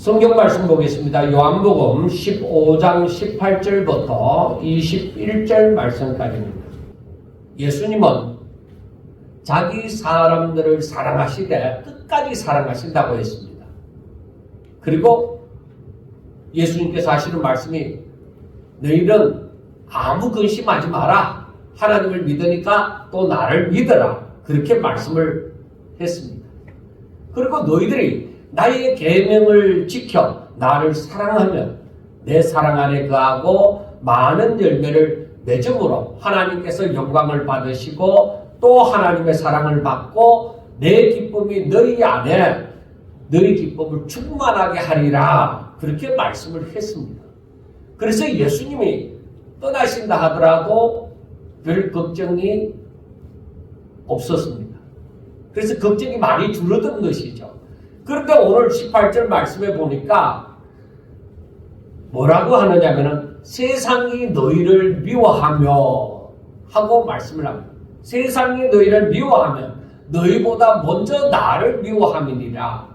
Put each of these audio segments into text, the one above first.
성경 말씀 보겠습니다. 요한복음 15장 18절부터 21절 말씀까지입니다. 예수님은 자기 사람들을 사랑하시되 끝까지 사랑하신다고 했습니다. 그리고 예수님께서 하시는 말씀이 너희는 아무 근심하지 마라. 하나님을 믿으니까 또 나를 믿어라. 그렇게 말씀을 했습니다. 그리고 너희들이 나의 계명을 지켜 나를 사랑하면 내 사랑 안에 거하고 많은 열매를 맺음으로 하나님께서 영광을 받으시고 또 하나님의 사랑을 받고 내 기쁨이 너희 안에 너희 기쁨을 충만하게 하리라. 그렇게 말씀을 했습니다. 그래서 예수님이 떠나신다 하더라도 별 걱정이 없었습니다. 그래서 걱정이 많이 줄어든 것이죠. 그런데 오늘 18절 말씀에 보니까 뭐라고 하느냐면은 세상이 너희를 미워하며 하고 말씀을 합니다. 세상이 너희를 미워하면 너희보다 먼저 나를 미워함이니라.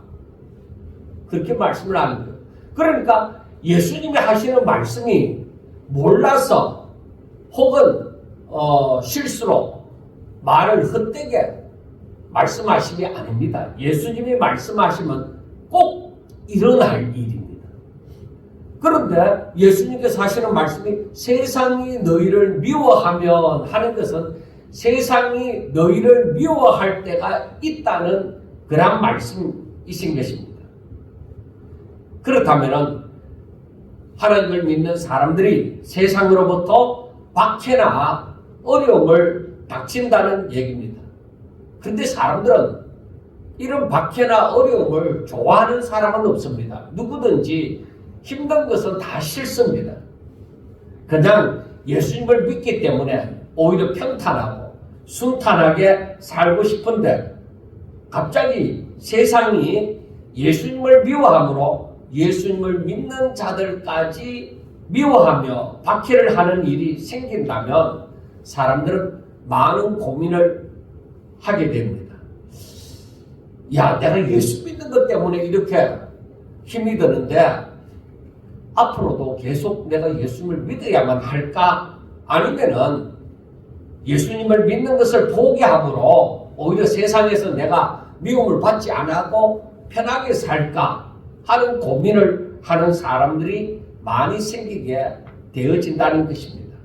그렇게 말씀을 하는 거예요. 그러니까 예수님이 하시는 말씀이 몰라서 혹은 실수로 말을 헛되게 말씀하심이 아닙니다. 예수님이 말씀하시면 꼭 일어날 일입니다. 그런데 예수님께서 하시는 말씀이 세상이 너희를 미워하면 하는 것은 세상이 너희를 미워할 때가 있다는 그런 말씀이신 것입니다. 그렇다면 하나님을 믿는 사람들이 세상으로부터 박해나 어려움을 닥친다는 얘기입니다. 그런데 사람들은 이런 박해나 어려움을 좋아하는 사람은 없습니다. 누구든지 힘든 것은 다 싫습니다. 그냥 예수님을 믿기 때문에 오히려 평탄하고 순탄하게 살고 싶은데 갑자기 세상이 예수님을 미워함으로 예수님을 믿는 자들까지 미워하며 박해를 하는 일이 생긴다면 사람들은 많은 고민을 하게 됩니다. 야, 내가 예수 믿는 것 때문에 이렇게 힘이 드는데 앞으로도 계속 내가 예수님을 믿어야만 할까? 아니면은 예수님을 믿는 것을 포기함으로 오히려 세상에서 내가 미움을 받지 않고 편하게 살까 하는 고민을 하는 사람들이 많이 생기게 되어진다는 것입니다.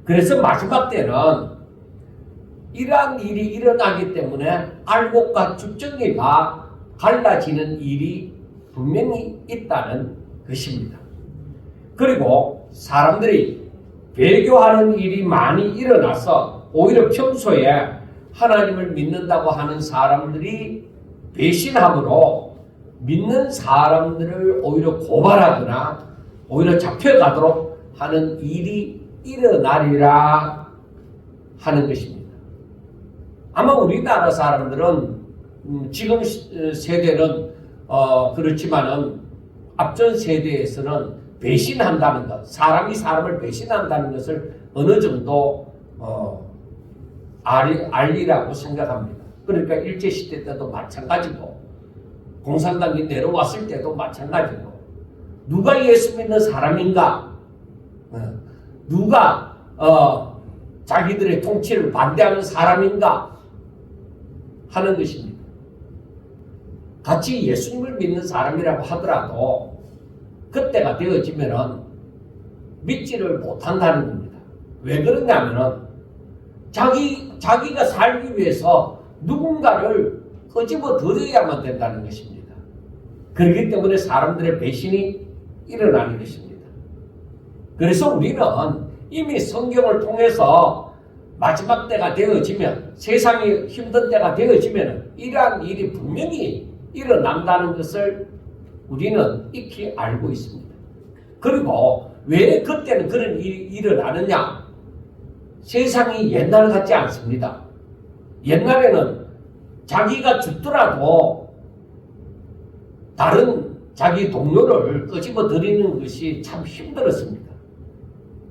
그래서 마지막 때는 이러한 일이 일어나기 때문에 알곡과 죽정이가 갈라지는 일이 분명히 있다는 것입니다. 그리고 사람들이 배교하는 일이 많이 일어나서 오히려 평소에 하나님을 믿는다고 하는 사람들이 배신함으로 믿는 사람들을 오히려 고발하거나 오히려 잡혀가도록 하는 일이 일어나리라 하는 것입니다. 아마 우리나라 사람들은 지금 세대는 그렇지만은 앞전 세대에서는 배신한다는 것, 사람이 사람을 배신한다는 것을 어느 정도 알리라고 생각합니다. 그러니까 일제시대 때도 마찬가지고 공산당이 내려왔을 때도 마찬가지고 누가 예수 믿는 사람인가? 누가 자기들의 통치를 반대하는 사람인가? 하는 것입니다. 같이 예수님을 믿는 사람이라고 하더라도 그때가 되어지면은 믿지를 못한다는 겁니다. 왜 그러냐면은 자기가 살기 위해서 누군가를 끄집어 들여야만 된다는 것입니다. 그렇기 때문에 사람들의 배신이 일어나는 것입니다. 그래서 우리는 이미 성경을 통해서 마지막 때가 되어지면 세상이 힘든 때가 되어지면 이러한 일이 분명히 일어난다는 것을 우리는 익히 알고 있습니다. 그리고 왜 그때는 그런 일이 일어나느냐? 세상이 옛날 같지 않습니다. 옛날에는 자기가 죽더라도 다른 자기 동료를 끄집어 들이는 것이 참 힘들었습니다.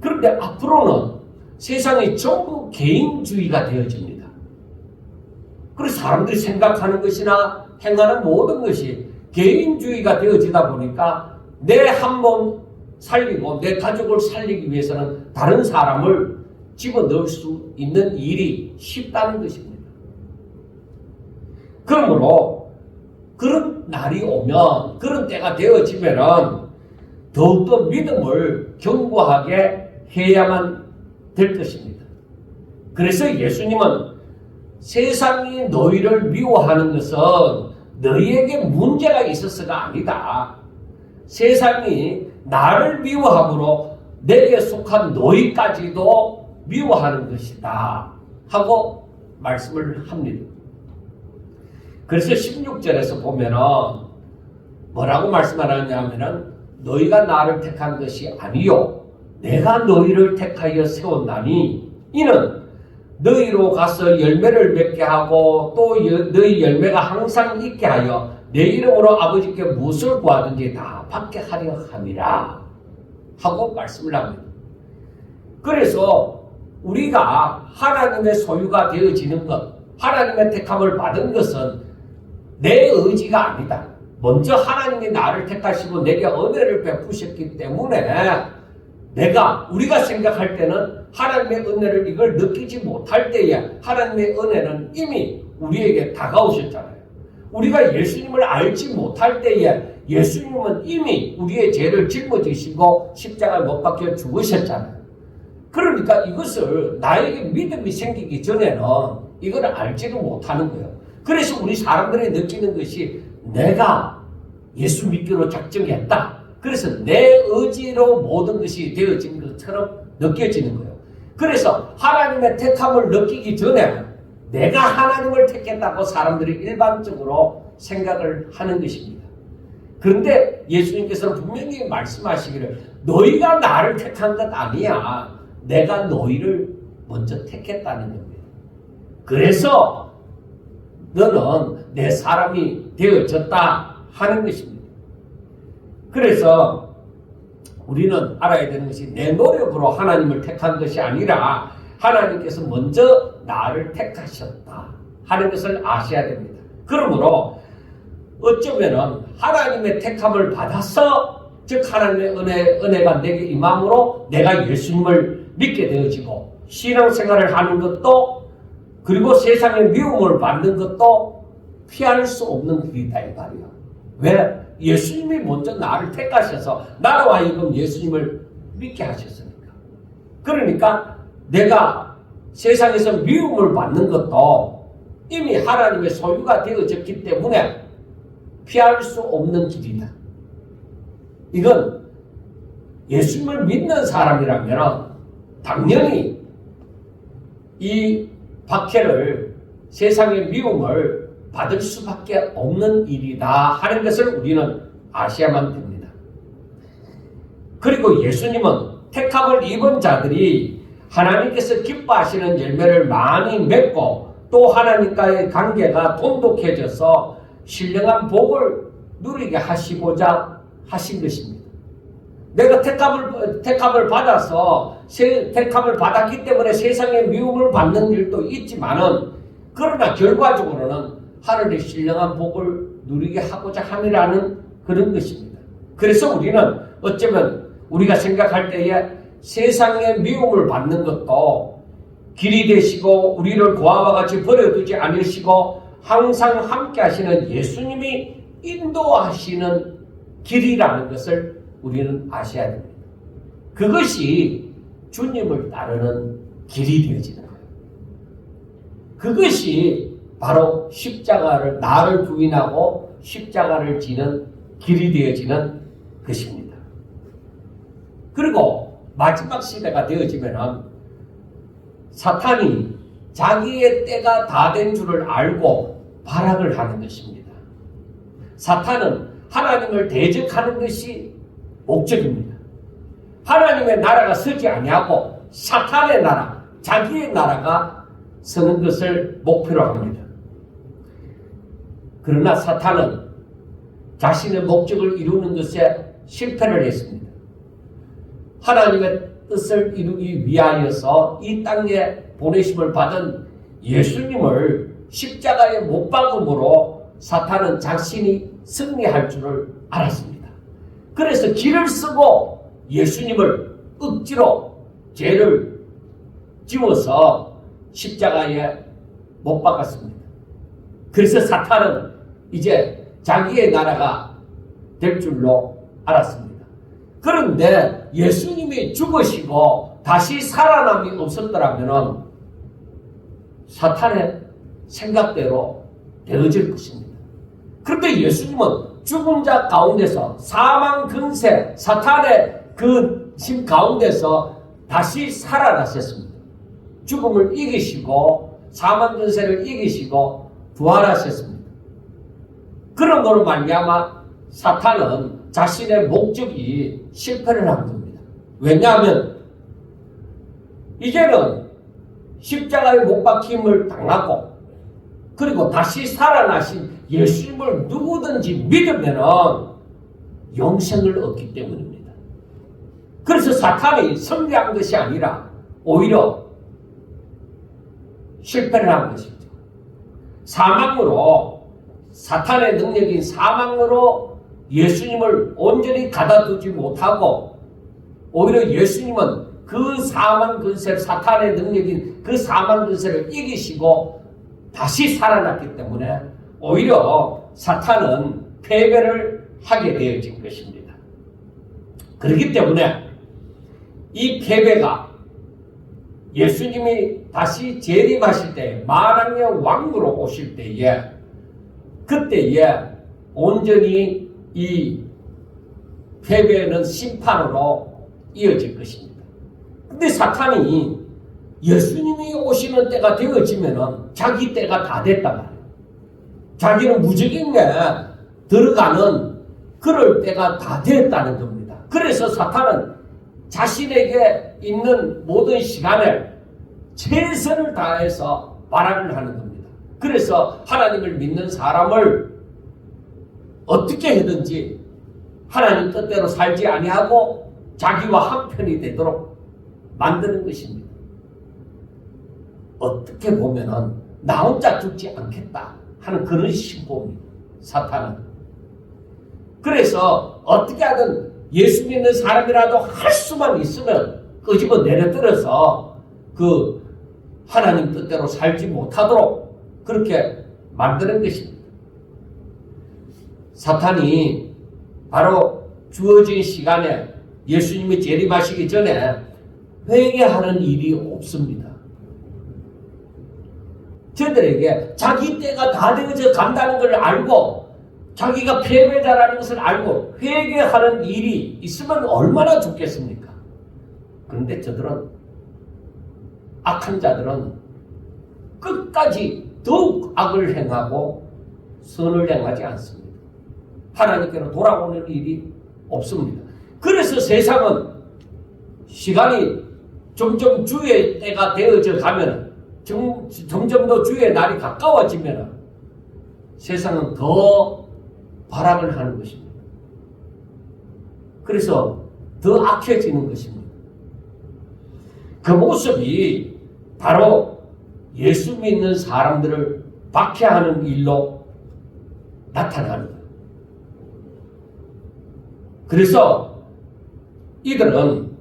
그런데 앞으로는 세상이 전부 개인주의가 되어집니다. 그래서 사람들이 생각하는 것이나 행하는 모든 것이 개인주의가 되어지다 보니까 내 한 몸 살리고 내 가족을 살리기 위해서는 다른 사람을 집어넣을 수 있는 일이 쉽다는 것입니다. 그러므로 그런 날이 오면, 그런 때가 되어지면은 더욱더 믿음을 견고하게 해야만 될 것입니다. 그래서 예수님은 세상이 너희를 미워하는 것은 너희에게 문제가 있어서가 아니다. 세상이 나를 미워함으로 내게 속한 너희까지도 미워하는 것이다 하고 말씀을 합니다. 그래서 16절에서 보면은 뭐라고 말씀하느냐면은 너희가 나를 택한 것이 아니요 내가 너희를 택하여 세웠나니 이는 너희로 가서 열매를 맺게 하고 또 너희 열매가 항상 있게 하여 내 이름으로 아버지께 무엇을 구하든지 다 받게 하려 함이라 하고 말씀을 합니다. 그래서 우리가 하나님의 소유가 되어지는 것, 하나님의 택함을 받은 것은 내 의지가 아니다. 먼저 하나님이 나를 택하시고 내게 은혜를 베푸셨기 때문에 우리가 생각할 때는 하나님의 은혜를 이걸 느끼지 못할 때에 하나님의 은혜는 이미 우리에게 다가오셨잖아요. 우리가 예수님을 알지 못할 때에 예수님은 이미 우리의 죄를 짊어지시고 십자가에 못 박혀 죽으셨잖아요. 그러니까 이것을 나에게 믿음이 생기기 전에는 이걸 알지도 못하는 거예요. 그래서 우리 사람들이 느끼는 것이 내가 예수 믿기로 작정했다. 그래서 내 의지로 모든 것이 되어진 것처럼 느껴지는 거예요. 그래서 하나님의 택함을 느끼기 전에 내가 하나님을 택했다고 사람들이 일반적으로 생각을 하는 것입니다. 그런데 예수님께서는 분명히 말씀하시기를 너희가 나를 택한 것 아니야. 내가 너희를 먼저 택했다는 겁니다. 그래서 너는 내 사람이 되어졌다 하는 것입니다. 그래서 우리는 알아야 되는 것이 내 노력으로 하나님을 택한 것이 아니라 하나님께서 먼저 나를 택하셨다 하는 것을 아셔야 됩니다. 그러므로 어쩌면은 하나님의 택함을 받아서 즉 하나님의 은혜가 내게 임함으로 내가 예수님을 믿게 되어지고 신앙생활을 하는 것도 그리고 세상의 미움을 받는 것도 피할 수 없는 길이다 이 말이야. 왜? 예수님이 먼저 나를 택하셔서 나로 하여금 예수님을 믿게 하셨으니까. 그러니까 내가 세상에서 미움을 받는 것도 이미 하나님의 소유가 되어졌기 때문에 피할 수 없는 길이다. 이건 예수님을 믿는 사람이라면 당연히 이 박해를 세상의 미움을 받을 수밖에 없는 일이다 하는 것을 우리는 아셔야만 됩니다. 그리고 예수님은 택함을 입은 자들이 하나님께서 기뻐하시는 열매를 많이 맺고 또 하나님과의 관계가 돈독해져서 신령한 복을 누리게 하시고자 하신 것입니다. 내가 택함을 받아서 택함을 받았기 때문에 세상의 미움을 받는 일도 있지만은 그러나 결과적으로는 하늘의 신령한 복을 누리게 하고자 함이라는 그런 것입니다. 그래서 우리는 어쩌면 우리가 생각할 때에 세상의 미움을 받는 것도 길이 되시고 우리를 고아와 같이 버려두지 않으시고 항상 함께 하시는 예수님이 인도하시는 길이라는 것을 우리는 아셔야 됩니다. 그것이 주님을 따르는 길이 되어지는 거예요. 그것이 바로 십자가를 나를 부인하고 십자가를 지는 길이 되어지는 것입니다. 그리고 마지막 시대가 되어지면 사탄이 자기의 때가 다 된 줄을 알고 발악을 하는 것입니다. 사탄은 하나님을 대적하는 것이 목적입니다. 하나님의 나라가 서지 아니하고 사탄의 나라, 자기의 나라가 서는 것을 목표로 합니다. 그러나 사탄은 자신의 목적을 이루는 것에 실패를 했습니다. 하나님의 뜻을 이루기 위하여서 이 땅에 보내심을 받은 예수님을 십자가에 못 박음으로 사탄은 자신이 승리할 줄을 알았습니다. 그래서 길을 쓰고 예수님을 억지로 죄를 지워서 십자가에 못 박았습니다. 그래서 사탄은 이제 자기의 나라가 될 줄로 알았습니다. 그런데 예수님이 죽으시고 다시 살아남이 없었더라면 사탄의 생각대로 되어질 것입니다. 그런데 예수님은 죽은 자 가운데서 사망 근세, 사탄의 그 힘 가운데서 다시 살아나셨습니다. 죽음을 이기시고 사망 근세를 이기시고 부활하셨습니다. 그러므로 말미암아 사탄은 자신의 목적이 실패를 한 겁니다. 왜냐하면 이제는 십자가에 못 박힘을 당하고 그리고 다시 살아나신 예수님을 누구든지 믿으면 영생을 얻기 때문입니다. 그래서 사탄이 승리한 것이 아니라 오히려 실패를 한 것이죠. 사망으로, 사탄의 능력인 사망으로 예수님을 온전히 가다두지 못하고 오히려 예수님은 그 사망 근세, 사탄의 능력인 그 사망 근세를 이기시고 다시 살아났기 때문에 오히려 사탄은 패배를 하게 되어진 것입니다. 그렇기 때문에 이 패배가 예수님이 다시 재림하실 때 만왕의 왕으로 오실 때에 그때에 온전히 이 패배는 심판으로 이어질 것입니다. 근데 사탄이 예수님이 오시는 때가 되어지면 자기 때가 다 됐단 말이에요. 자기는 무적인에 들어가는 그럴 때가 다 됐다는 겁니다. 그래서 사탄은 자신에게 있는 모든 시간을 최선을 다해서 발악을 하는 겁니다. 그래서 하나님을 믿는 사람을 어떻게 하든지 하나님 뜻대로 살지 아니하고 자기와 한편이 되도록 만드는 것입니다. 어떻게 보면은 나 혼자 죽지 않겠다 하는 그런 신보입니다. 사탄은. 그래서 어떻게 하든 예수 믿는 사람이라도 할 수만 있으면 끄집어 내려들어서 그 하나님 뜻대로 살지 못하도록 그렇게 만드는 것입니다. 사탄이 바로 주어진 시간에 예수님이 재림하시기 전에 회개하는 일이 없습니다. 저들에게 자기 때가 다 되어져 간다는 걸 알고 자기가 패배자라는 것을 알고 회개하는 일이 있으면 얼마나 좋겠습니까? 그런데 저들은 악한 자들은 끝까지 더욱 악을 행하고 선을 행하지 않습니다. 하나님께로 돌아오는 일이 없습니다. 그래서 세상은 시간이 점점 주의 때가 되어져 가면 점점 더 주의 날이 가까워지면 세상은 더 발악을 하는 것입니다. 그래서 더 악해지는 것입니다. 그 모습이 바로 예수 믿는 사람들을 박해하는 일로 나타나는 거예요. 그래서 이들은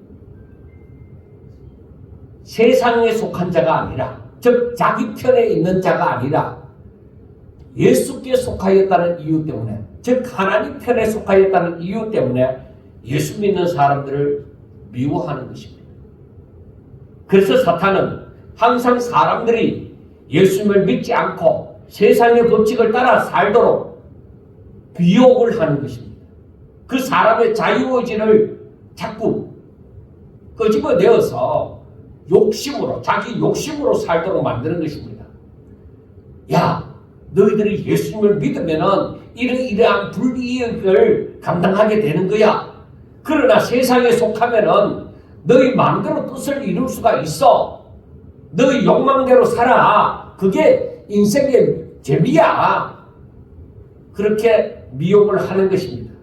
세상에 속한 자가 아니라 즉 자기 편에 있는 자가 아니라 예수께 속하였다는 이유 때문에 즉 하나님 편에 속하였다는 이유 때문에 예수 믿는 사람들을 미워하는 것입니다. 그래서 사탄은 항상 사람들이 예수님을 믿지 않고 세상의 법칙을 따라 살도록 비욕을 하는 것입니다. 그 사람의 자유의지를 자꾸 끄집어내어서 욕심으로 자기 욕심으로 살도록 만드는 것입니다. 야, 너희들이 예수님을 믿으면은 이러이러한 불이익을 감당하게 되는 거야. 그러나 세상에 속하면은 너희 마음대로 뜻을 이룰 수가 있어. 너희 욕망대로 살아. 그게 인생의 재미야. 그렇게 미혹을 하는 것입니다.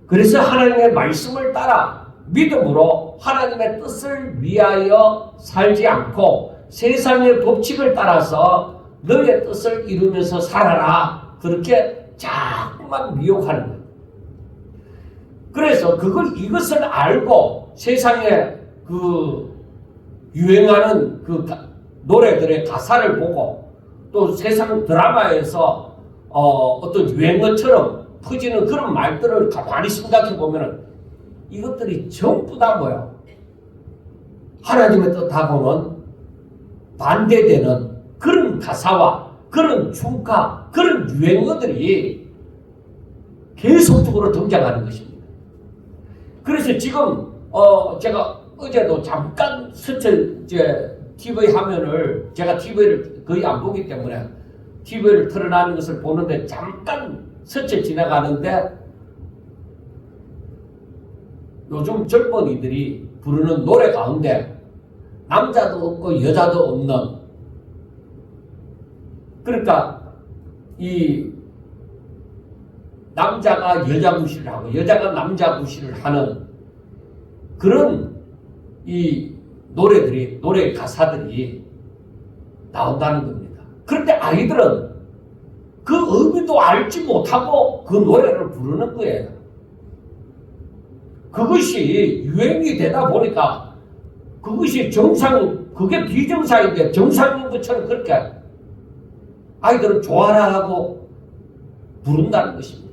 그래서 하나님의 말씀을 따라 믿음으로 하나님의 뜻을 위하여 살지 않고 세상의 법칙을 따라서 너의 뜻을 이루면서 살아라. 그렇게 자꾸 자꾸만 미혹하는 거예요. 그래서 이것을 알고 세상에 유행하는 노래들의 가사를 보고 또 세상 드라마에서 어떤 유행어처럼 퍼지는 그런 말들을 가만히 생각해 보면은 이것들이 전부 다 뭐야? 하나님의 뜻하고는 반대되는 그런 가사와 그런 춤가, 그런 유행어들이 계속적으로 등장하는 것입니다. 그래서 지금 제가 어제도 잠깐 TV 화면을 제가 TV를 거의 안 보기 때문에 TV를 틀어놓는 것을 보는데 잠깐 스쳐 지나가는데 요즘 젊은이들이 부르는 노래 가운데 남자도 없고 여자도 없는, 그러니까 이 남자가 여자 무시를 하고 여자가 남자 무시를 하는 그런 이 노래 가사들이 나온다는 겁니다. 그런데 아이들은 그 의미도 알지 못하고 그 노래를 부르는 거예요. 그것이 유행이 되다 보니까 그것이 그게 비정상인데 정상인 것처럼 그렇게 아이들은 좋아라 하고 부른다는 것입니다.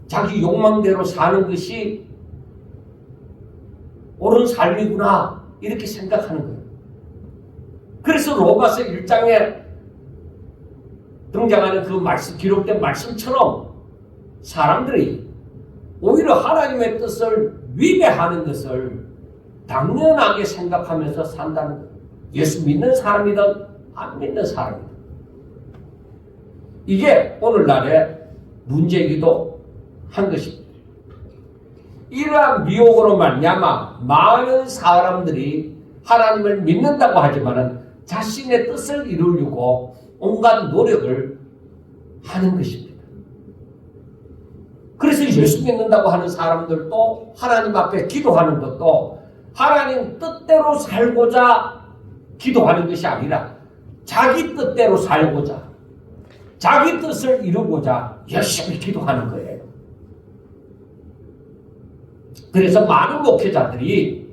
자기 욕망대로 사는 것이 옳은 삶이구나 이렇게 생각하는 거예요. 그래서 로마서 1장에 등장하는 기록된 말씀처럼 사람들이 오히려 하나님의 뜻을 위배하는 것을 당연하게 생각하면서 산다는 거예요. 예수 믿는 사람이든 안 믿는 사람이든. 이게 오늘날의 문제이기도 한 것입니다. 이러한 미혹으로 말미암아 많은 사람들이 하나님을 믿는다고 하지만 자신의 뜻을 이루려고 온갖 노력을 하는 것입니다. 그래서 예수 믿는다고 하는 사람들도 하나님 앞에 기도하는 것도 하나님 뜻대로 살고자 기도하는 것이 아니라 자기 뜻대로 살고자, 자기 뜻을 이루고자 열심히 기도하는 거예요. 그래서 많은 목회자들이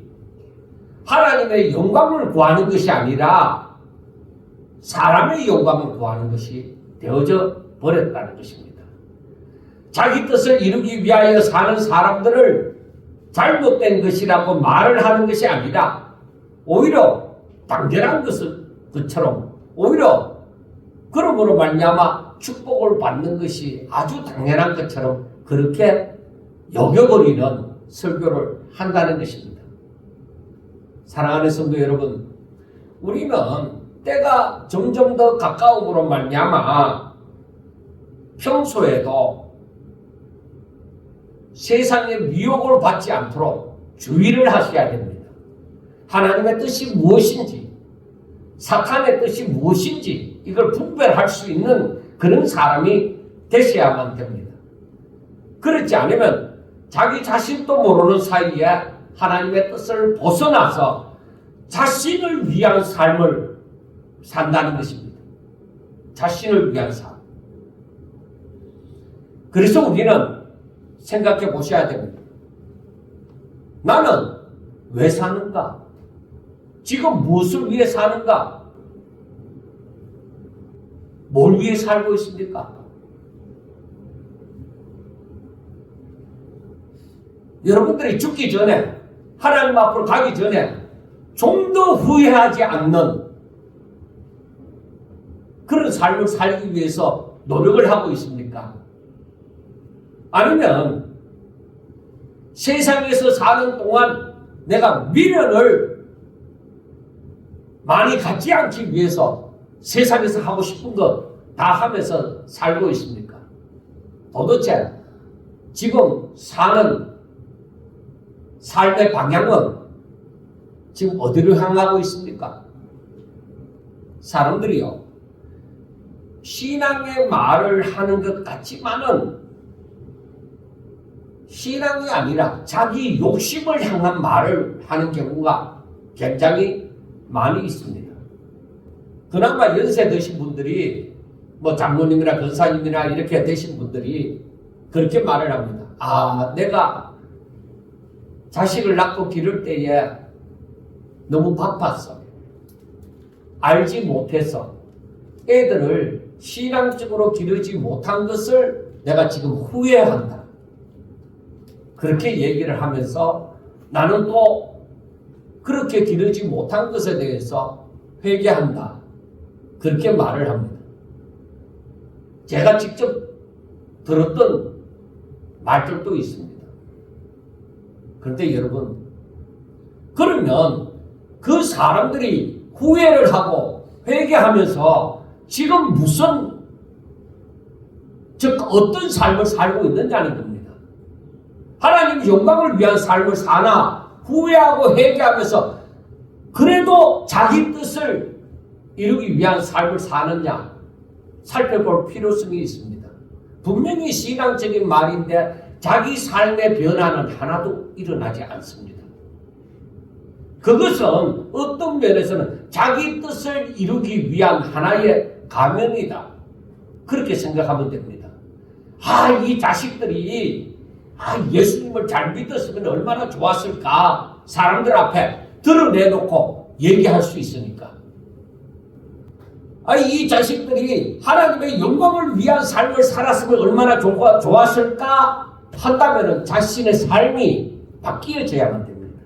하나님의 영광을 구하는 것이 아니라 사람의 영광을 구하는 것이 되어져 버렸다는 것입니다. 자기 뜻을 이루기 위하여 사는 사람들을 잘못된 것이라고 말을 하는 것이 아니라 오히려 당연한 것처럼 오히려 그러므로 말미암아 축복을 받는 것이 아주 당연한 것처럼 그렇게 여겨버리는 설교를 한다는 것입니다. 사랑하는 성도 여러분, 우리는 때가 점점 더 가까움으로 말미암아 평소에도 세상의 미혹을 받지 않도록 주의를 하셔야 됩니다. 하나님의 뜻이 무엇인지, 사탄의 뜻이 무엇인지 이걸 분별할 수 있는 그런 사람이 되셔야만 됩니다. 그렇지 않으면 자기 자신도 모르는 사이에 하나님의 뜻을 벗어나서 자신을 위한 삶을 산다는 것입니다. 자신을 위한 삶. 그래서 우리는 생각해 보셔야 됩니다. 나는 왜 사는가? 지금 무엇을 위해 사는가? 뭘 위해 살고 있습니까? 여러분들이 죽기 전에, 하나님 앞으로 가기 전에 좀 더 후회하지 않는 그런 삶을 살기 위해서 노력을 하고 있습니까? 아니면 세상에서 사는 동안 내가 미련을 많이 갖지 않기 위해서 세상에서 하고 싶은 것 다 하면서 살고 있습니까? 도대체 지금 사는 삶의 방향은 지금 어디로 향하고 있습니까? 사람들이요, 신앙의 말을 하는 것 같지만은 신앙이 아니라 자기 욕심을 향한 말을 하는 경우가 굉장히 많이 있습니다. 그나마 연세 드신 분들이 뭐 장로님이나 권사님이나 이렇게 되신 분들이 그렇게 말을 합니다. 아, 내가 자식을 낳고 기를 때에 너무 바빴어. 알지 못해서 애들을 신앙적으로 기르지 못한 것을 내가 지금 후회한다. 그렇게 얘기를 하면서 나는 또 그렇게 기르지 못한 것에 대해서 회개한다. 그렇게 말을 합니다. 제가 직접 들었던 말들도 있습니다. 그런데 여러분, 그러면 그 사람들이 후회를 하고 회개하면서 지금 무슨, 즉 어떤 삶을 살고 있느냐는 겁니다. 하나님 영광을 위한 삶을 사나 후회하고 회개하면서 그래도 자기 뜻을 이루기 위한 삶을 사느냐 살펴볼 필요성이 있습니다. 분명히 신앙적인 말인데 자기 삶의 변화는 하나도 일어나지 않습니다. 그것은 어떤 면에서는 자기 뜻을 이루기 위한 하나의 가면이다. 그렇게 생각하면 됩니다. 이 자식들이 예수님을 잘 믿었으면 얼마나 좋았을까. 사람들 앞에 드러내놓고 얘기할 수 있으니까. 이 자식들이 하나님의 영광을 위한 삶을 살았으면 얼마나 좋았을까 한다면 자신의 삶이 바뀌어져야만 됩니다.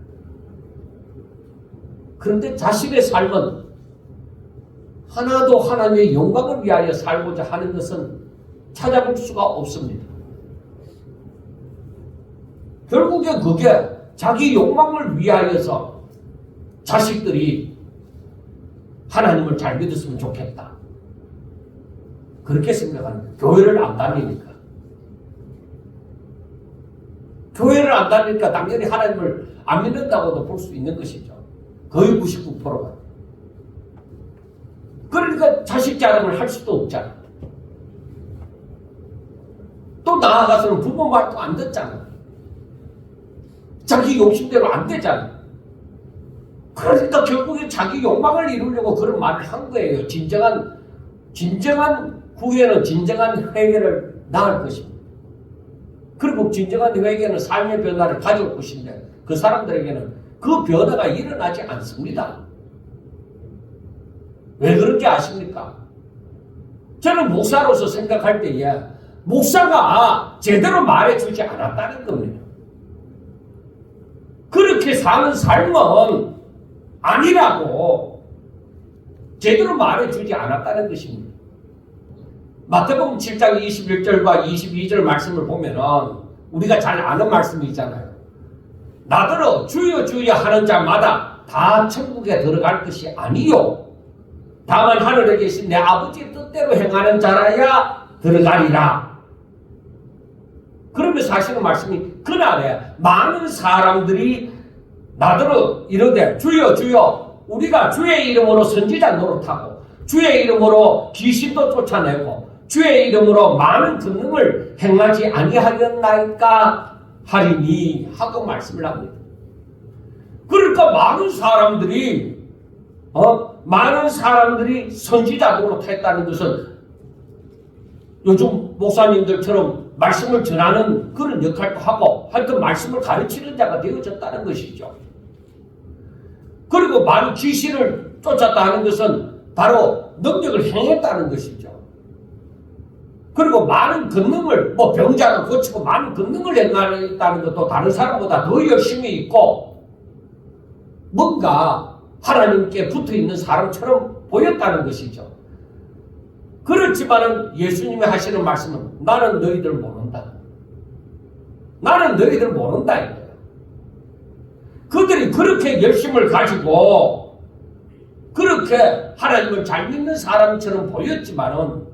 그런데 자신의 삶은 하나도 하나님의 영광을 위하여 살고자 하는 것은 찾아볼 수가 없습니다. 결국에 그게 자기 욕망을 위하여서 자식들이 하나님을 잘 믿었으면 좋겠다. 그렇게 생각합니다. 교회를 안 다니니까. 교회를 안 다니니까 당연히 하나님을 안 믿는다고도 볼 수 있는 것이죠. 거의 99%가. 그러니까 자식 자랑을 할 수도 없잖아. 또 나아가서는 부모 말도 안 듣잖아. 자기 욕심대로 안 되잖아. 그러니까 결국에 자기 욕망을 이루려고 그런 말을 한 거예요. 진정한 후회는 진정한 회개를 낳을 것입니다. 그리고 진정한 회개는 삶의 변화를 가져올 것인데 그 사람들에게는 그 변화가 일어나지 않습니다. 왜 그런지 아십니까? 저는 목사로서 생각할 때에 목사가 제대로 말해주지 않았다는 겁니다. 그렇게 사는 삶은 아니라고 제대로 말해주지 않았다는 것입니다. 마태복음 7장 21절과 22절 말씀을 보면은 우리가 잘 아는 말씀이잖아요. 나더러 주여 주여 하는 자마다 다 천국에 들어갈 것이 아니요 다만 하늘에 계신 내 아버지 뜻대로 행하는 자라야 들어가리라. 그러면서 하시는 말씀이 그날에 많은 사람들이 나더러 이르되 주여 주여 우리가 주의 이름으로 선지자 노릇하고 주의 이름으로 귀신도 쫓아내고 주의 이름으로 많은 권능을 행하지 아니하였나이까 하리니 하고 말씀을 합니다. 그러니까 많은 사람들이 선지자 노릇했다는 것은 요즘 목사님들처럼 말씀을 전하는 그런 역할도 하고 하여튼 말씀을 가르치는 자가 되어졌다는 것이죠. 그리고 많은 귀신을 쫓았다 하는 것은 바로 능력을 행했다는 것이죠. 그리고 많은 권능을 병자를 고치고 많은 권능을 행했다는 것도 다른 사람보다 더 열심히 있고 뭔가 하나님께 붙어있는 사람처럼 보였다는 것이죠. 그렇지만은 예수님이 하시는 말씀은 나는 너희들 모른다. 나는 너희들 모른다 이거예요. 그들이 그렇게 열심을 가지고 그렇게 하나님을 잘 믿는 사람처럼 보였지만은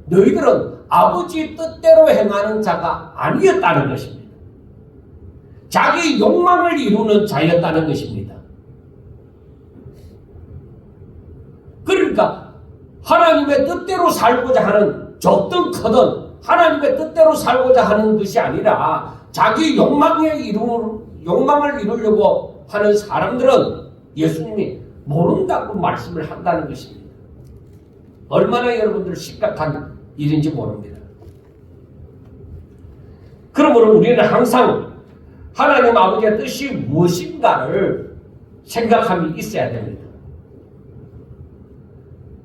너희들은 아버지 뜻대로 행하는 자가 아니었다는 것입니다. 자기 욕망을 이루는 자였다는 것입니다. 그러니까 하나님의 뜻대로 살고자 하는 적든 크든 하나님의 뜻대로 살고자 하는 것이 아니라 자기 욕망을 이루려고 하는 사람들은 예수님이 모른다고 말씀을 한다는 것입니다. 얼마나 여러분들 심각한 일인지 모릅니다. 그러므로 우리는 항상 하나님 아버지의 뜻이 무엇인가를 생각함이 있어야 됩니다.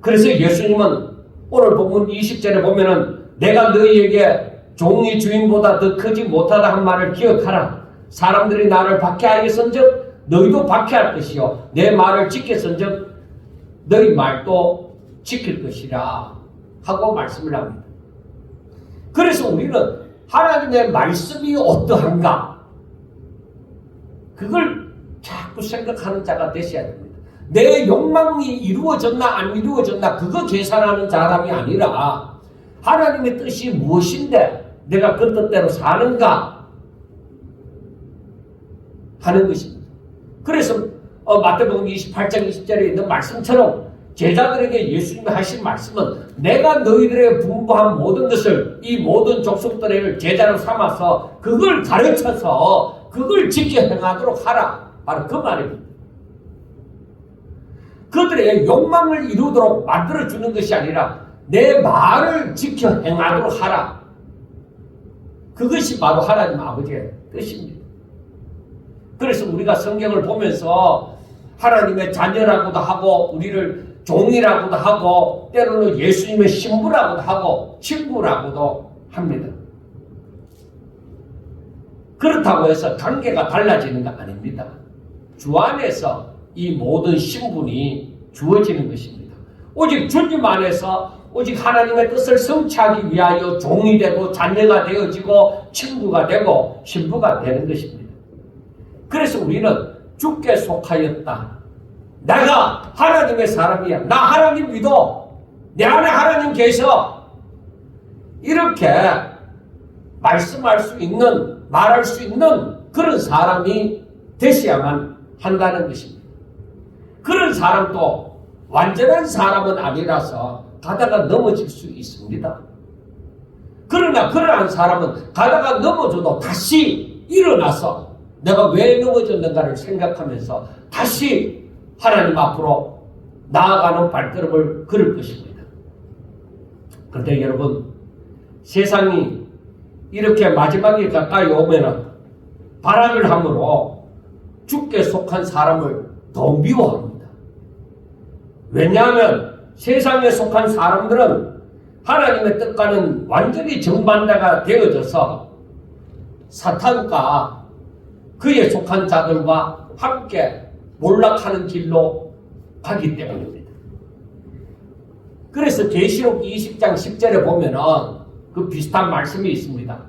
그래서 예수님은 오늘 본문 20절에 보면은 내가 너희에게 종이 주인보다 더 크지 못하다 한 말을 기억하라. 사람들이 나를 박해하였은즉 너희도 박해할 것이요 내 말을 지켰은즉 너희 말도 지킬 것이라 하고 말씀을 합니다. 그래서 우리는 하나님의 말씀이 어떠한가 그걸 자꾸 생각하는 자가 되셔야 됩니다. 내 욕망이 이루어졌나 안 이루어졌나 그거 계산하는 사람이 아니라 하나님의 뜻이 무엇인데 내가 그 뜻대로 사는가 하는 것입니다. 그래서 마태복음 28장 20절에 있는 말씀처럼 제자들에게 예수님이 하신 말씀은 내가 너희들에게 분부한 모든 것을 이 모든 족속들을 제자로 삼아서 그걸 가르쳐서 그걸 지켜 행하도록 하라. 바로 그 말입니다. 그들의 욕망을 이루도록 만들어주는 것이 아니라 내 말을 지켜 행하도록 하라. 그것이 바로 하나님 아버지의 뜻입니다. 그래서 우리가 성경을 보면서 하나님의 자녀라고도 하고 우리를 종이라고도 하고 때로는 예수님의 신부라고도 하고 친구라고도 합니다. 그렇다고 해서 관계가 달라지는 건 아닙니다. 주 안에서 이 모든 신분이 주어지는 것입니다. 오직 주님 안에서 오직 하나님의 뜻을 성취하기 위하여 종이 되고 자녀가 되어지고 친구가 되고 신부가 되는 것입니다. 그래서 우리는 주께 속하였다. 내가 하나님의 사람이야. 나 하나님 믿어. 내 안에 하나님 계셔. 이렇게 말씀할 수 있는 말할 수 있는 그런 사람이 되셔야만 한다는 것입니다. 그런 사람도 완전한 사람은 아니라서 가다가 넘어질 수 있습니다. 그러나 그러한 사람은 가다가 넘어져도 다시 일어나서 내가 왜 넘어졌는가를 생각하면서 다시 하나님 앞으로 나아가는 발걸음을 걸을 것입니다. 그런데 여러분 세상이 이렇게 마지막에 가까이 오면은 발악을 함으로 주께 속한 사람을 더 미워합니다. 왜냐하면 세상에 속한 사람들은 하나님의 뜻과는 완전히 정반대가 되어져서 사탄과 그에 속한 자들과 함께 몰락하는 길로 가기 때문입니다. 그래서 계시록 20장 10절에 보면은 그 비슷한 말씀이 있습니다.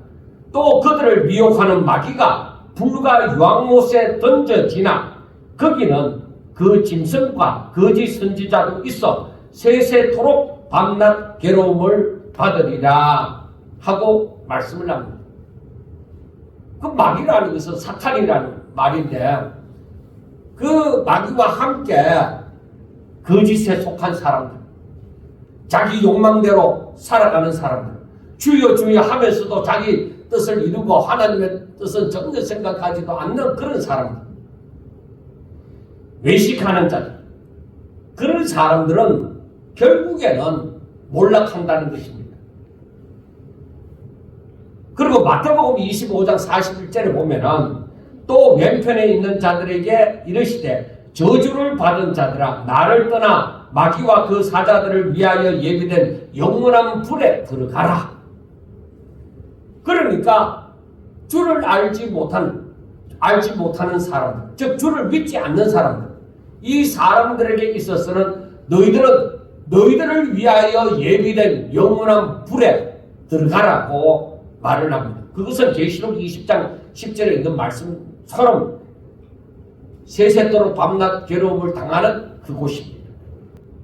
또 그들을 미혹하는 마귀가 불과 유황못에 던져지나 거기는 그 짐승과 거짓 선지자도 있어 세세토록 밤낮 괴로움을 받으리라 하고 말씀을 합니다. 그 마귀라는 것은 사탄이라는 말인데 그 마귀와 함께 거짓에 속한 사람들, 자기 욕망대로 살아가는 사람들, 주여 주여 하면서도 자기 뜻을 이루고 하나님의 뜻은 전혀 생각하지도 않는 그런 사람들, 외식하는 자들, 그런 사람들은 결국에는 몰락한다는 것입니다. 그리고 마태복음 25장 41절에 보면은 또 왼편에 있는 자들에게 이르시되 저주를 받은 자들아 나를 떠나 마귀와 그 사자들을 위하여 예비된 영원한 불에 들어가라. 그러니까 주를 알지 못하는 사람들, 즉 주를 믿지 않는 사람들, 이 사람들에게 있어서는 너희들을 위하여 예비된 영원한 불에 들어가라고 말을 합니다. 그것은 계시록 20장 10절에 있는 말씀처럼 세세토록 밤낮 괴로움을 당하는 그곳입니다.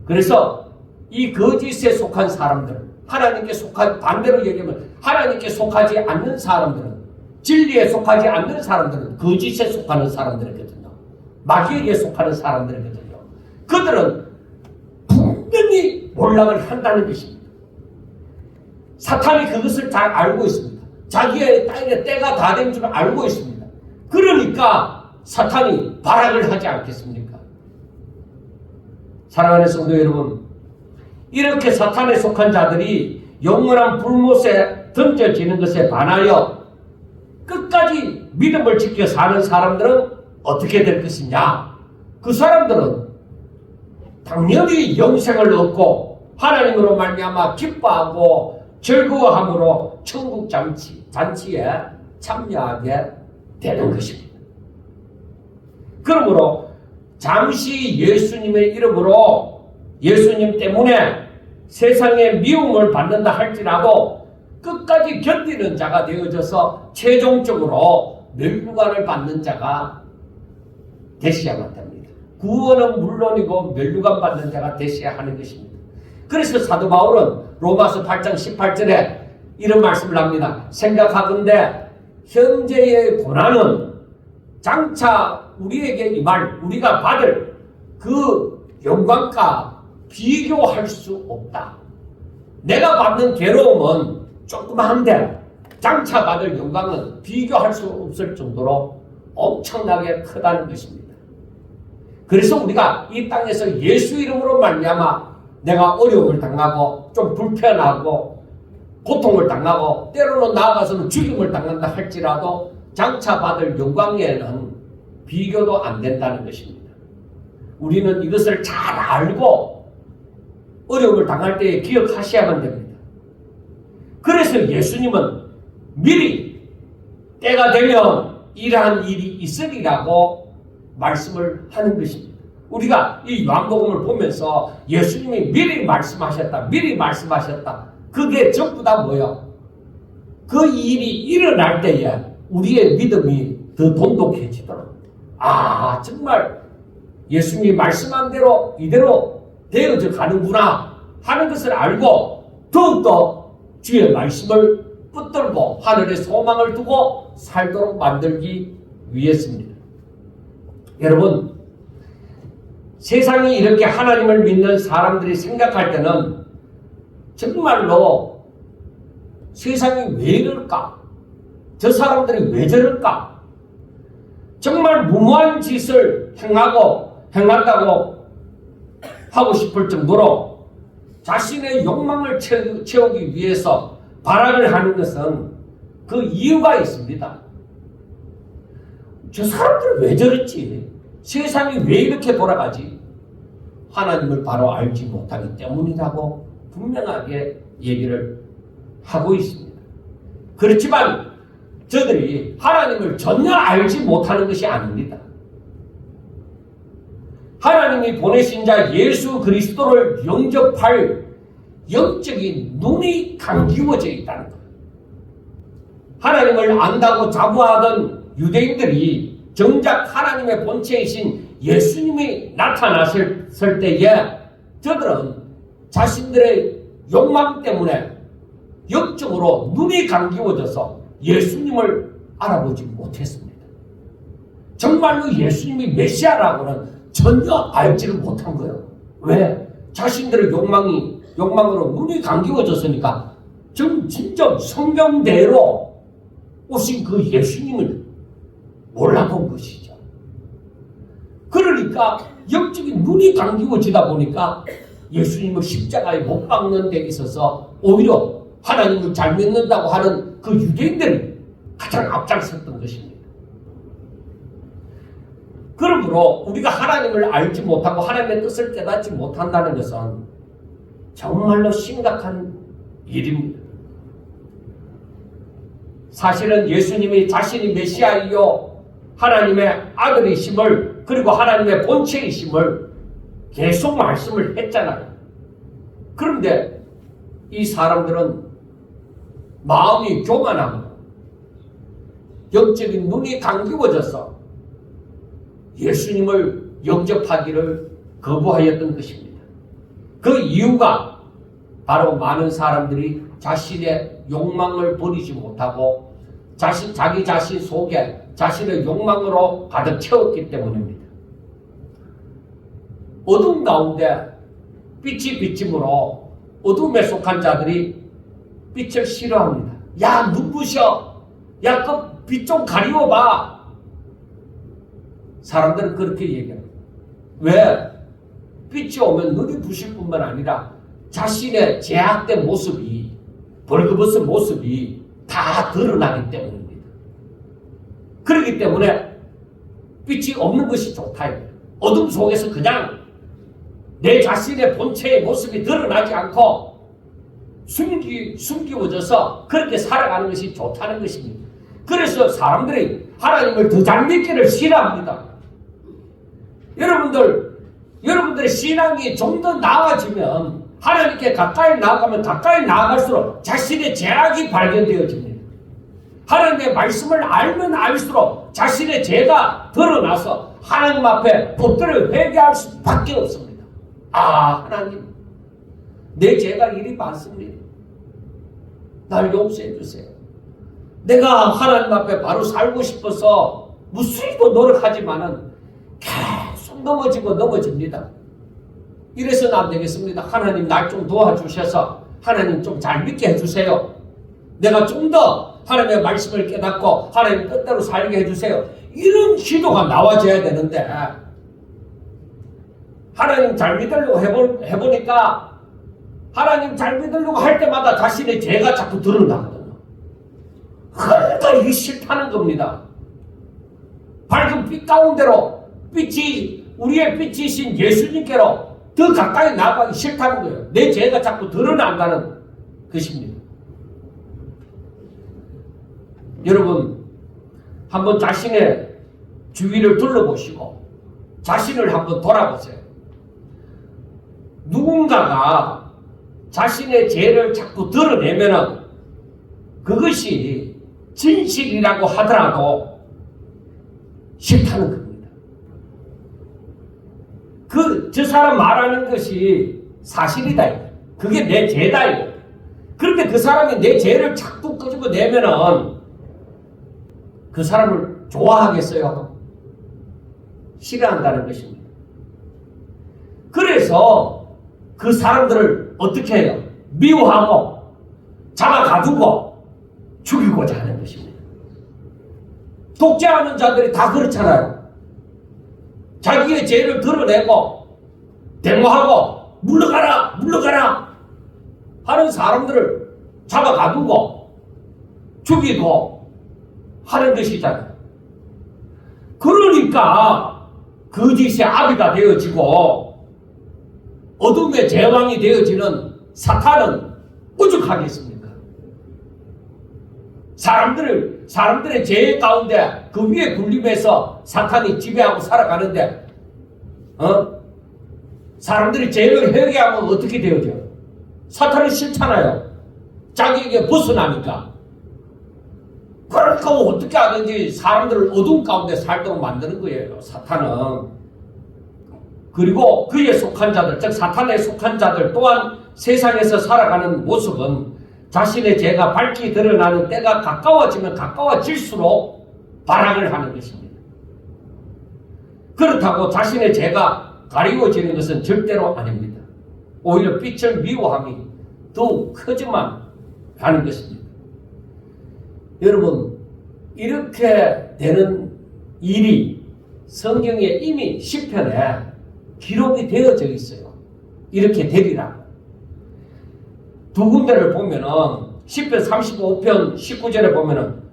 그래서 이 거짓에 속한 사람들, 하나님께 속한, 반대로 얘기하면 하나님께 속하지 않는 사람들은, 진리에 속하지 않는 사람들은 거짓에 속하는 사람들이거든요. 마귀에게 속하는 사람들이거든요. 그들은 분명히 몰락을 한다는 것입니다. 사탄이 그것을 잘 알고 있습니다. 자기의 때가 다 된 줄 알고 있습니다. 그러니까 사탄이 발악을 하지 않겠습니까? 사랑하는 성도 여러분, 이렇게 사탄에 속한 자들이 영원한 불못에 던져지는 것에 반하여 끝까지 믿음을 지켜 사는 사람들은 어떻게 될 것이냐? 그 사람들은 당연히 영생을 얻고 하나님으로 말미암아 기뻐하고 즐거워함으로 천국 잔치에 참여하게 되는 것입니다. 그러므로 잠시 예수님의 이름으로 예수님 때문에 세상의 미움을 받는다 할지라도 끝까지 견디는 자가 되어져서 최종적으로 멸류관을 받는 자가 되셔야만 됩니다. 구원은 물론이고 멸류관 받는 자가 되셔야 하는 것입니다. 그래서 사도 바울은 로마서 8장 18절에 이런 말씀을 합니다. 생각하건대 현재의 고난은 장차 우리에게 임할 우리가 받을 그 영광과 비교할 수 없다. 내가 받는 괴로움은 조그마한데 장차 받을 영광은 비교할 수 없을 정도로 엄청나게 크다는 것입니다. 그래서 우리가 이 땅에서 예수 이름으로 말미암아 내가 어려움을 당하고 좀 불편하고 고통을 당하고 때로는 나아가서는 죽임을 당한다 할지라도 장차 받을 영광에는 비교도 안 된다는 것입니다. 우리는 이것을 잘 알고 어려움을 당할 때에 기억하셔야만 됩니다. 그래서 예수님은 미리 때가 되면 이러한 일이 있으리라고 말씀을 하는 것입니다. 우리가 이 요한복음을 보면서 예수님이 미리 말씀하셨다. 그게 전부 다 뭐예요? 그 일이 일어날 때에 우리의 믿음이 더 돈독해지도록 정말 예수님이 말씀한 대로 이대로 되어져 가는구나 하는 것을 알고 더욱더 주의 말씀을 붙들고 하늘의 소망을 두고 살도록 만들기 위해서입니다. 여러분, 세상이 이렇게 하나님을 믿는 사람들이 생각할 때는 정말로 세상이 왜 이럴까? 저 사람들이 왜 저럴까? 정말 무모한 짓을 행한다고 하고 싶을 정도로 자신의 욕망을 채우기 위해서 발악을 하는 것은 그 이유가 있습니다. 저 사람들은 왜 저랬지? 세상이 왜 이렇게 돌아가지? 하나님을 바로 알지 못하기 때문이라고 분명하게 얘기를 하고 있습니다. 그렇지만 저들이 하나님을 전혀 알지 못하는 것이 아닙니다. 하나님이 보내신 자 예수 그리스도를 영접할 영적인 눈이 감기워져 있다는 것. 하나님을 안다고 자부하던 유대인들이 정작 하나님의 본체이신 예수님이 나타났을 때에 저들은 자신들의 욕망 때문에 영적으로 눈이 감기워져서 예수님을 알아보지 못했습니다. 정말로 예수님이 메시아라고는 전혀 알지를 못한 거예요. 왜? 자신들의 욕망으로 눈이 감기워졌으니까 진짜 성경대로 오신 그 예수님을 몰라본 것이죠. 그러니까 영적인 눈이 감기워지다 보니까 예수님을 십자가에 못 박는 데 있어서 오히려 하나님을 잘 믿는다고 하는 그 유대인들이 가장 앞장섰던 것입니다. 그러므로 우리가 하나님을 알지 못하고 하나님의 뜻을 깨닫지 못한다는 것은 정말로 심각한 일입니다. 사실은 예수님이 자신이 메시아이요 하나님의 아들이심을 그리고 하나님의 본체이심을 계속 말씀을 했잖아요. 그런데 이 사람들은 마음이 교만하고 영적인 눈이 감기워져서 예수님을 영접하기를 거부하였던 것입니다. 그 이유가 바로 많은 사람들이 자신의 욕망을 버리지 못하고 자기 자신 속에 자신의 욕망으로 가득 채웠기 때문입니다. 어둠 가운데 빛이 비침으로 어둠에 속한 자들이 빛을 싫어합니다. 야, 눈부셔. 야, 그 빛 좀 가리워봐. 사람들은 그렇게 얘기합니다. 왜? 빛이 오면 눈이 부실 뿐만 아니라 자신의 제약된 모습이, 벌거벗은 모습이 다 드러나기 때문입니다. 그렇기 때문에 빛이 없는 것이 좋다. 어둠 속에서 그냥 내 자신의 본체의 모습이 드러나지 않고 숨기워져서 그렇게 살아가는 것이 좋다는 것입니다. 그래서 사람들이 하나님을 더 잘 믿기를 싫어합니다. 여러분들의 신앙이 좀 더 나아지면, 하나님께 가까이 나아가면 가까이 나아갈수록 자신의 죄악이 발견되어집니다. 하나님의 말씀을 알면 알수록 자신의 죄가 드러나서 하나님 앞에 엎드려 회개할 수밖에 없습니다. 아, 하나님, 내 죄가 이리 많습니다. 날 용서해 주세요. 내가 하나님 앞에 바로 살고 싶어서 무수히도 노력하지만은 계속 넘어집니다. 이래서는 안 되겠습니다. 하나님, 날 좀 도와주셔서 하나님 좀 잘 믿게 해주세요. 내가 좀 더 하나님의 말씀을 깨닫고 하나님 뜻대로 살게 해주세요. 이런 기도가 나와줘야 되는데, 하나님 잘 믿으려고 해보니까 하나님 잘 믿으려고 할 때마다 자신의 죄가 자꾸 드러나거든요. 그러니까 이게 싫다는 겁니다. 밝은 빛 가운데로 우리의 빛이신 예수님께로 더 가까이 나아가기 싫다는 거예요. 내 죄가 자꾸 드러난다는 것입니다. 여러분, 한번 자신의 주위를 둘러보시고 자신을 한번 돌아보세요. 누군가가 자신의 죄를 자꾸 드러내면은 그것이 진실이라고 하더라도 싫다는 겁니다. 저 사람 말하는 것이 사실이다. 그게 내 죄다. 그런데 그 사람이 내 죄를 자꾸 끄집어내면은 그 사람을 좋아하겠어요? 싫어한다는 것입니다. 그래서 그 사람들을 어떻게 해요? 미워하고 잡아가두고 죽이고자 하는 것입니다. 독재하는 자들이 다 그렇잖아요. 자기의 죄를 드러내고 대모하고 물러가라 하는 사람들을 잡아가두고 죽이고 하는 것이잖아요. 그러니까 거짓의 아비가 되어지고 어둠의 제왕이 되어지는 사탄은 오죽하겠습니까? 사람들의 죄 가운데 그 위에 군림해서 사탄이 지배하고 살아가는데, 사람들이 죄를 회개하면 어떻게 되어져? 사탄은 싫잖아요. 자기에게 벗어나니까. 그러니까 어떻게 하든지 사람들을 어둠 가운데 살도록 만드는 거예요, 사탄은. 그리고 그에 속한 자들, 즉 사탄에 속한 자들 또한 세상에서 살아가는 모습은 자신의 죄가 밝히 드러나는 때가 가까워지면 가까워질수록 발악을 하는 것입니다. 그렇다고 자신의 죄가 가리워지는 것은 절대로 아닙니다. 오히려 빛을 미워함이 더욱 크지만 가는 것입니다. 여러분, 이렇게 되는 일이 성경에 이미 시편에 기록이 되어져 있어요. 이렇게 되리라. 두 군데를 보면은 시편 35편 19절에 보면은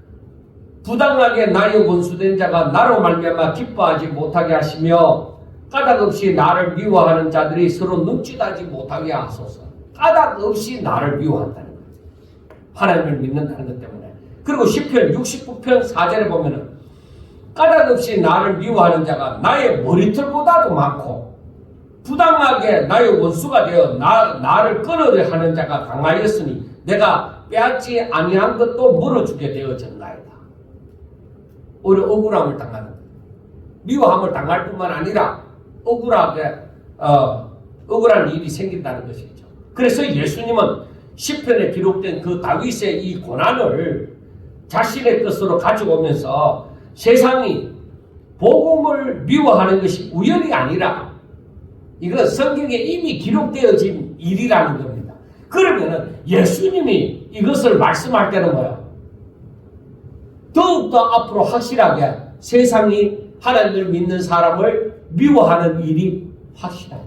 부당하게 나의 원수된 자가 나로 말미암아 기뻐하지 못하게 하시며 까닭 없이 나를 미워하는 자들이 서로 눈짓하지 못하게 하소서. 까닭 없이 나를 미워한다는 거예요. 하나님을 믿는다는 것 때문에. 그리고 시편 69편 4절에 보면은 까닭 없이 나를 미워하는 자가 나의 머리털보다도 많고 부당하게 나의 원수가 되어 나를 끊으려 하는 자가 강하였으니 내가 빼앗지 아니한 것도 물어주게 되어졌나이다. 오히려 억울함을 당하는 거예요. 미워함을 당할 뿐만 아니라 억울한 일이 생긴다는 것이죠. 그래서 예수님은 시편에 기록된 그 다윗의 이 고난을 자신의 뜻으로 가지고 오면서 세상이 복음을 미워하는 것이 우연이 아니라 이건 성경에 이미 기록되어진 일이라는 겁니다. 그러면은 예수님이 이것을 말씀할 때는 뭐예요? 더욱더 앞으로 확실하게 세상이 하나님을 믿는 사람을 미워하는 일이 확실하게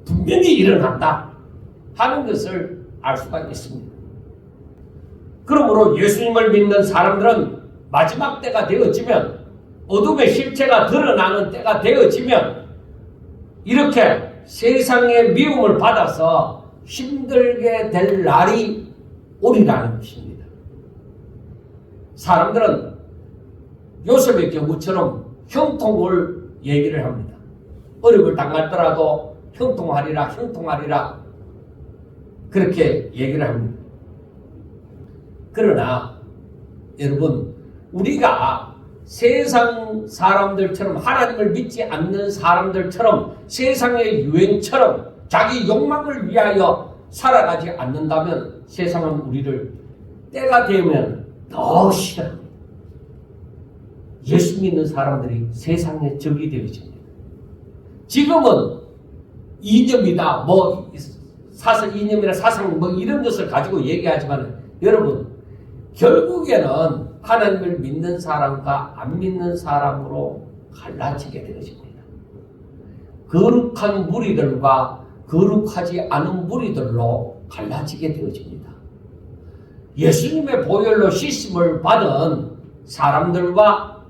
분명히 일어난다 하는 것을 알 수가 있습니다. 그러므로 예수님을 믿는 사람들은 마지막 때가 되어지면, 어둠의 실체가 드러나는 때가 되어지면 이렇게 세상의 미움을 받아서 힘들게 될 날이 오리라는 것입니다. 사람들은 요셉의 경우처럼 형통을 얘기를 합니다. 어려움을 당하더라도 형통하리라, 형통하리라, 그렇게 얘기를 합니다. 그러나 여러분, 우리가 세상 사람들처럼, 하나님을 믿지 않는 사람들처럼, 세상의 유행처럼 자기 욕망을 위하여 살아가지 않는다면 세상은 우리를 때가 되면 더 싫어합니다. 예수 믿는 사람들이 세상의 적이 되어집니다. 지금은 이념이다, 사상 이념이나 사상 이런 것을 가지고 얘기하지만, 여러분, 결국에는 하나님을 믿는 사람과 안 믿는 사람으로 갈라지게 되어집니다. 거룩한 무리들과 거룩하지 않은 무리들로 갈라지게 되어집니다. 예수님의 보혈로 씻음을 받은 사람들과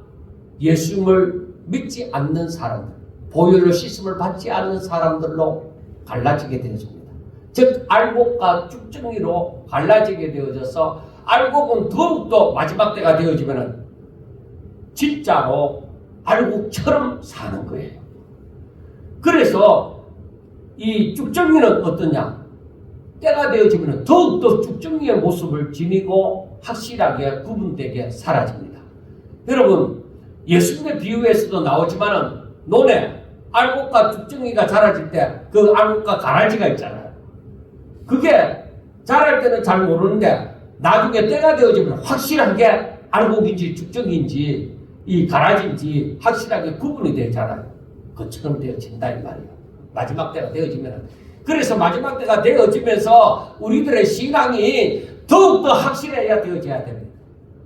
예수님을 믿지 않는 사람들, 보혈로 씻음을 받지 않는 사람들로 갈라지게 되어집니다. 즉 알곡과 쭉정이로 갈라지게 되어져서, 알곡은 더욱더 마지막 때가 되어지면 진짜로 알곡처럼 사는 거예요. 그래서 이 쭉정이는 어떠냐? 때가 되어지면 더욱더 쭉정이의 모습을 지니고 확실하게 구분되게 사라집니다. 여러분, 예수님의 비유에서도 나오지만은 논에 알곡과 쭉정이가 자라질 때 그 알곡과 가라지가 있잖아요. 그게 자랄 때는 잘 모르는데 나중에 때가 되어지면 확실하게 알곡인지 쭉정이인지 이 가라지인지 확실하게 구분이 되잖아요. 그처럼 되어진다 이 말이에요. 마지막 때가 되어지면. 그래서 마지막 때가 되어지면서 우리들의 신앙이 더욱더 확실해야 되어져야 됩니다.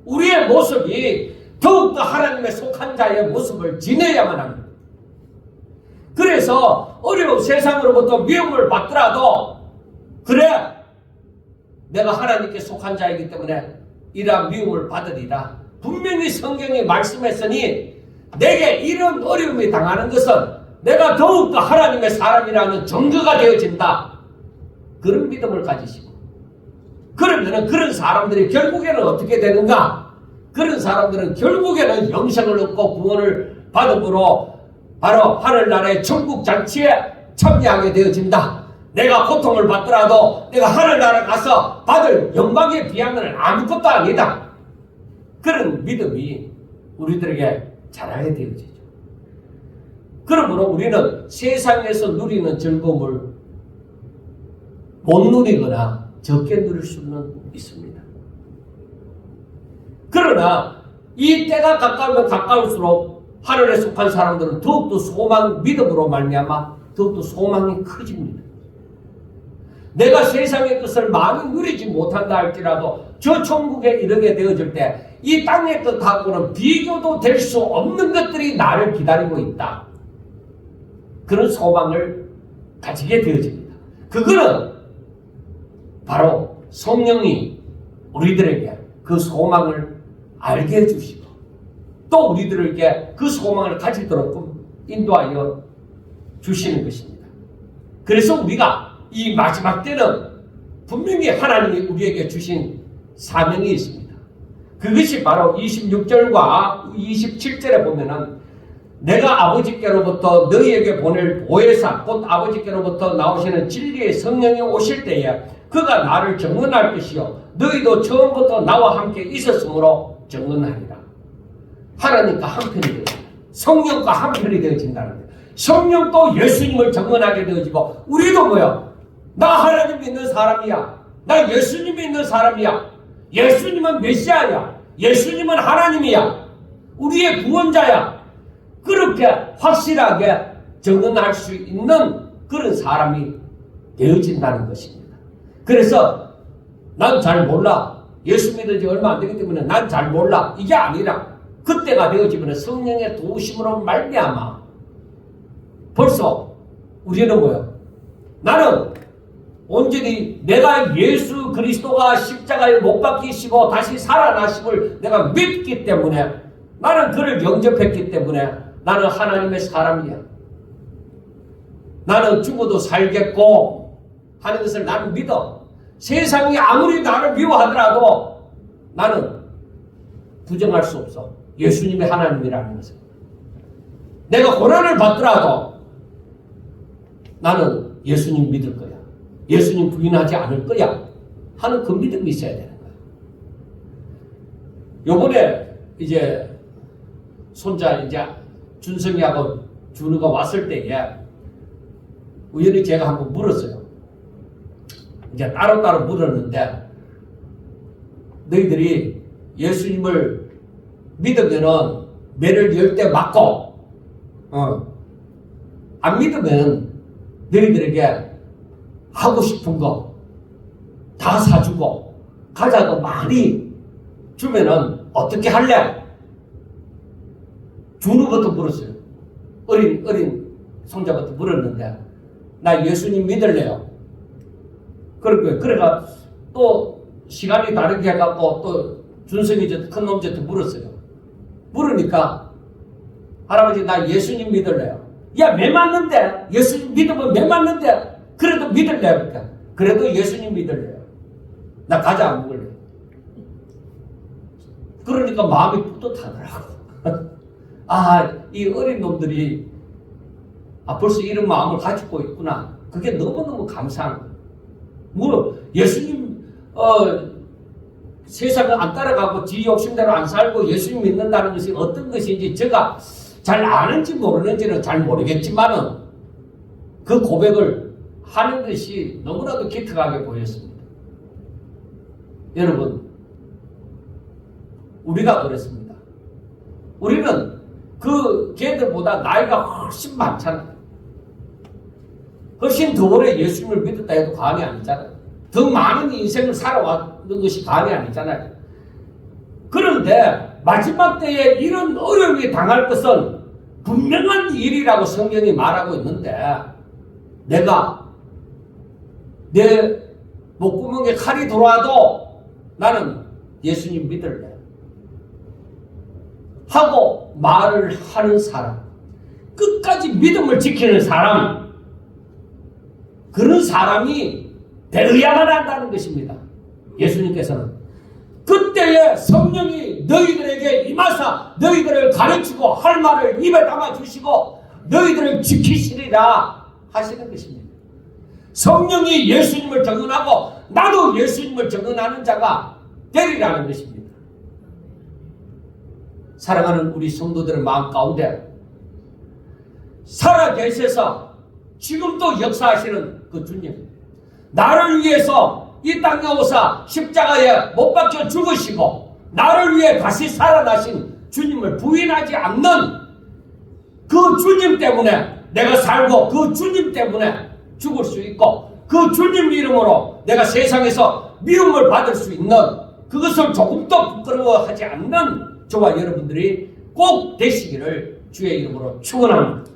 우리의 모습이 더욱더 하나님의 속한 자의 모습을 지내야만 합니다. 그래서 어려운 세상으로부터 미움을 받더라도, 그래, 내가 하나님께 속한 자이기 때문에 이러한 미움을 받으리라. 분명히 성경이 말씀했으니 내게 이런 어려움이 당하는 것은 내가 더욱더 하나님의 사람이라는 증거가 되어진다. 그런 믿음을 가지시고, 그러면 그런 사람들이 결국에는 어떻게 되는가? 그런 사람들은 결국에는 영생을 얻고 구원을 받음으로 바로 하늘나라의 천국잔치에 참여하게 되어진다. 내가 고통을 받더라도 내가 하늘나라 가서 받을 영광에 비하면 아무것도 아니다. 그런 믿음이 우리들에게 자라게 되어지죠. 그러므로 우리는 세상에서 누리는 즐거움을 못 누리거나 적게 누릴 수는 있습니다. 그러나 이 때가 가까우면 가까울수록 하늘에 속한 사람들은 더욱더 소망, 믿음으로 말미암아 더욱더 소망이 커집니다. 내가 세상의 것을 많이 누리지 못한다 할지라도 저 천국에 이르게 되어질 때 이 땅의 것하고는 비교도 될 수 없는 것들이 나를 기다리고 있다. 그런 소망을 가지게 되어집니다. 그거는 바로 성령이 우리들에게 그 소망을 알게 해주시고 또 우리들에게 그 소망을 가지도록 인도하여 주시는 것입니다. 그래서 우리가 이 마지막 때는 분명히 하나님이 우리에게 주신 사명이 있습니다. 그것이 바로 26절과 27절에 보면은 내가 아버지께로부터 너희에게 보낼 보혜사 곧 아버지께로부터 나오시는 진리의 성령이 오실 때에 그가 나를 증언할 것이요 너희도 처음부터 나와 함께 있었으므로 증언하리라. 하나님과 한편이 되어진다. 성령과 한편이 되어진다는 거예요. 성령도 예수님을 증언하게 되어지고 우리도 뭐야? 나 하나님 믿는 사람이야. 나 예수님 믿는 사람이야. 예수님은 메시아야. 예수님은 하나님이야. 우리의 구원자야. 그렇게 확실하게 증언할 수 있는 그런 사람이 되어진다는 것입니다. 그래서 난 잘 몰라. 예수 믿은 지 얼마 안 되기 때문에 난 잘 몰라. 이게 아니라 그때가 되어지면 성령의 도우심으로 말미암아 벌써 우리는 뭐야? 나는 온전히 내가 예수 그리스도가 십자가에 못 박히시고 다시 살아나심을 내가 믿기 때문에, 나는 그를 영접했기 때문에 나는 하나님의 사람이야. 나는 죽어도 살겠고 하는 것을 나는 믿어. 세상이 아무리 나를 미워하더라도 나는 부정할 수 없어. 예수님이 하나님이라는 것을. 내가 고난을 받더라도 나는 예수님 믿을 거야. 예수님 부인하지 않을 거야 하는 그 믿음이 있어야 되는 거야. 요번에 이제 손자 이제 준성이하고 준우가 왔을 때에 우연히 제가 한번 물었어요. 이제 따로따로 물었는데, 너희들이 예수님을 믿으면은 매를 10대 맞고, 안 믿으면 너희들에게 하고 싶은 거 다 사주고 과자도 많이 주면은 어떻게 할래? 준우부터 물었어요. 어린 손자부터 물었는데, 나 예수님 믿을래요. 그래가 또 시간이 다르게 해갖고 또 준성이 큰 놈한테 물었어요. 물으니까 할아버지 나 예수님 믿을래요. 야, 매 맞는데? 예수님 믿으면 매 맞는데? 그래도 믿을래요. 그러니까. 그래도 예수님 믿을래요. 나 과자 안 먹을래요. 그러니까 마음이 뿌듯하더라고. 아, 이 어린 놈들이 벌써 이런 마음을 가지고 있구나. 그게 너무너무 감사한 거예요. 뭐 예수님 세상을 안 따라가고 지 욕심대로 안 살고 예수님 믿는다는 것이 어떤 것인지 제가 잘 아는지 모르는지는 잘 모르겠지만은 그 고백을 하는 것이 너무나도 기특하게 보였습니다. 여러분, 우리가 그랬습니다. 우리는 그 걔들보다 나이가 훨씬 많잖아요. 훨씬 더 오래 예수님을 믿었다 해도 과언이 아니잖아요. 더 많은 인생을 살아왔던 것이 과언이 아니잖아요. 그런데 마지막 때에 이런 어려움이 당할 것은 분명한 일이라고 성경이 말하고 있는데, 내가 내 목구멍에 칼이 들어와도 나는 예수님 믿을래 하고 말을 하는 사람, 끝까지 믿음을 지키는 사람, 그런 사람이 되어야만 한다는 것입니다. 예수님께서는 그때에 성령이 너희들에게 임하사 너희들을 가르치고 할 말을 입에 담아주시고 너희들을 지키시리라 하시는 것입니다. 성령이 예수님을 증언하고 나도 예수님을 증언하는 자가 되리라는 것입니다. 사랑하는 우리 성도들의 마음 가운데 살아계셔서 지금도 역사하시는 그 주님, 나를 위해서 이 땅에 오사 십자가에 못 박혀 죽으시고 나를 위해 다시 살아나신 주님을 부인하지 않는 그 주님 때문에 내가 살고, 그 주님 때문에 죽을 수 있고, 그 주님 이름으로 내가 세상에서 미움을 받을 수 있는, 그것을 조금도 부끄러워하지 않는 저와 여러분들이 꼭 되시기를 주의 이름으로 축원합니다.